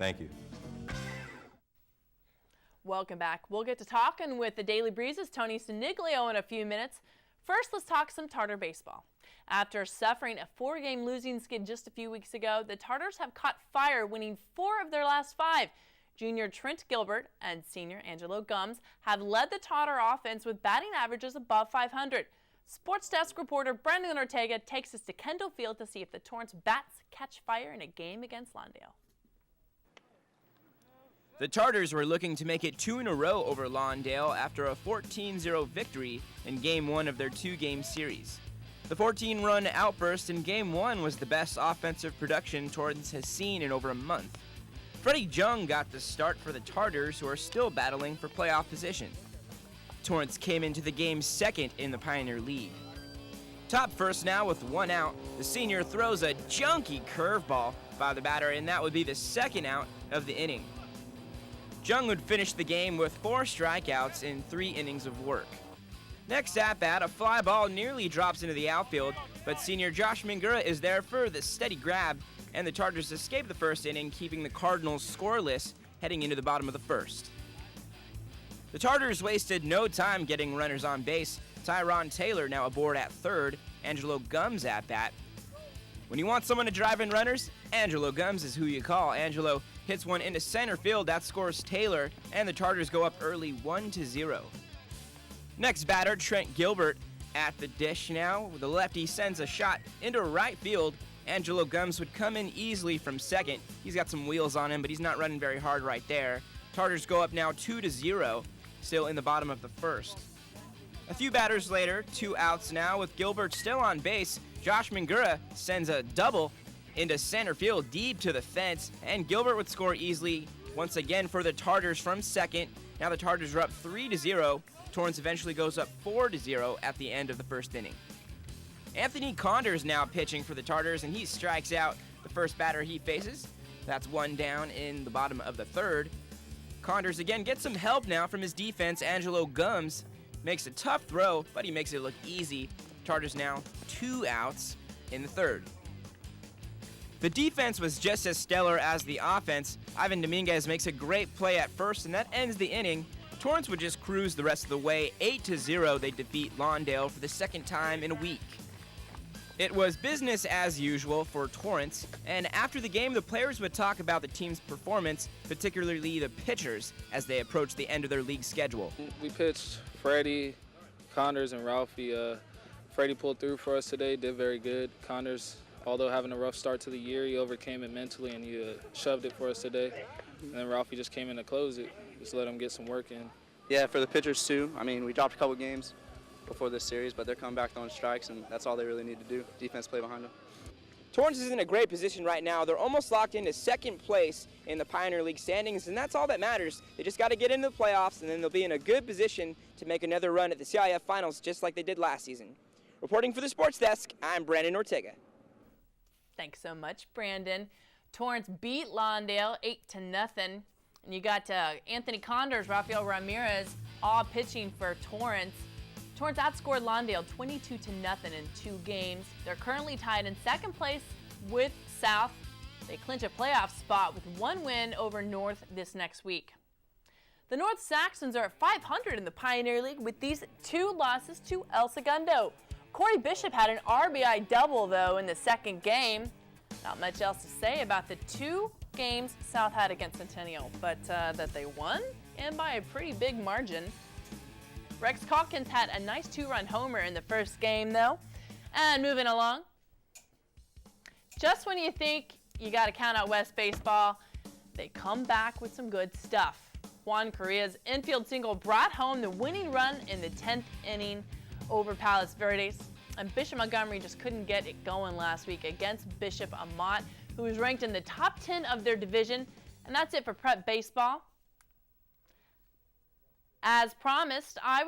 Thank you. Welcome back. We'll get to talking with the Daily Breeze's Tony Siniglio in a few minutes. First, let's talk some Tartar baseball. After suffering a 4-game losing skid just a few weeks ago, the Tartars have caught fire, winning 4 of their last 5. Junior Trent Gilbert and senior Angelo Gums have led the Tartar offense with batting averages above 500. Sports Desk reporter Brendan Ortega takes us to Kendall Field to see if the Torrance bats catch fire in a game against Lawndale. The Tartars were looking to make it 2 in a row over Lawndale after a 14-0 victory in Game 1 of their 2-game series. The 14-run outburst in Game 1 was the best offensive production Torrance has seen in over a month. Freddie Jung got the start for the Tartars, who are still battling for playoff position. Torrance came into the game second in the Pioneer League. Top first now with 1 out, the senior throws a junky curveball by the batter, and that would be the second out of the inning. Jung would finish the game with 4 strikeouts in 3 innings of work. Next at bat, a fly ball nearly drops into the outfield, but senior Josh Mingura is there for the steady grab, and the Tartars escape the first inning, keeping the Cardinals scoreless heading into the bottom of the first. The Tartars wasted no time getting runners on base. Tyron Taylor now aboard at third, Angelo Gums at bat. When you want someone to drive in runners, Angelo Gums is who you call. Angelo hits one into center field, that scores Taylor, and the Tartars go up early 1-0. Next batter, Trent Gilbert at the dish now. The lefty sends a shot into right field. Angelo Gums would come in easily from second. He's got some wheels on him, but he's not running very hard right there. Tartars go up now 2-0, still in the bottom of the first. A few batters later, 2 outs now with Gilbert still on base. Josh Mingura sends a double into center field deep to the fence, and Gilbert would score easily once again for the Tartars from second. Now the Tartars are up 3-0. Torrance eventually goes up 4-0 at the end of the first inning. Anthony Condors now pitching for the Tartars, and he strikes out the first batter he faces. That's 1 down in the bottom of the third. Condors again gets some help now from his defense. Angelo Gums makes a tough throw, but he makes it look easy. Tartars now 2 outs in the third. The defense was just as stellar as the offense. Ivan Dominguez makes a great play at first, and that ends the inning. Torrance would just cruise the rest of the way. 8-0, they defeat Lawndale for the second time in a week. It was business as usual for Torrance, and after the game, the players would talk about the team's performance, particularly the pitchers, as they approached the end of their league schedule. We pitched Freddie, Condors, and Ralphie. Freddie pulled through for us today, did very good. Condors, although having a rough start to the year, he overcame it mentally and he shoved it for us today. And then Ralphie just came in to close it, just let him get some work in. Yeah, for the pitchers too. I mean, we dropped a couple games before this series, but they're coming back throwing strikes, and that's all they really need to do. Defense play behind them. Torrance is in a great position right now. They're almost locked into second place in the Pioneer League standings, and that's all that matters. They just got to get into the playoffs, and then they'll be in a good position to make another run at the CIF Finals, just like they did last season. Reporting for the Sports Desk, I'm Brandon Ortega. Thanks so much, Brandon. Torrance beat Lawndale 8-0, and you got Anthony Condors, Rafael Ramirez, all pitching for Torrance. Torrance outscored Lawndale 22-0 in 2 games. They're currently tied in second place with South. They clinch a playoff spot with 1 win over North this next week. The North Saxons are at 500 in the Pioneer League with these 2 losses to El Segundo. Corey Bishop had an RBI double, though, in the second game. Not much else to say about the 2 games South had against Centennial, but that they won, and by a pretty big margin. Rex Calkins had a nice 2-run homer in the first game, though. And moving along, just when you think you got to count out West Baseball, they come back with some good stuff. Juan Correa's infield single brought home the winning run in the 10th inning over PALOS Verdes, and Bishop Montgomery just couldn't get it going last week against Bishop Amat, who was ranked in the top 10 of their division. And that's it for Prep Baseball. As promised, I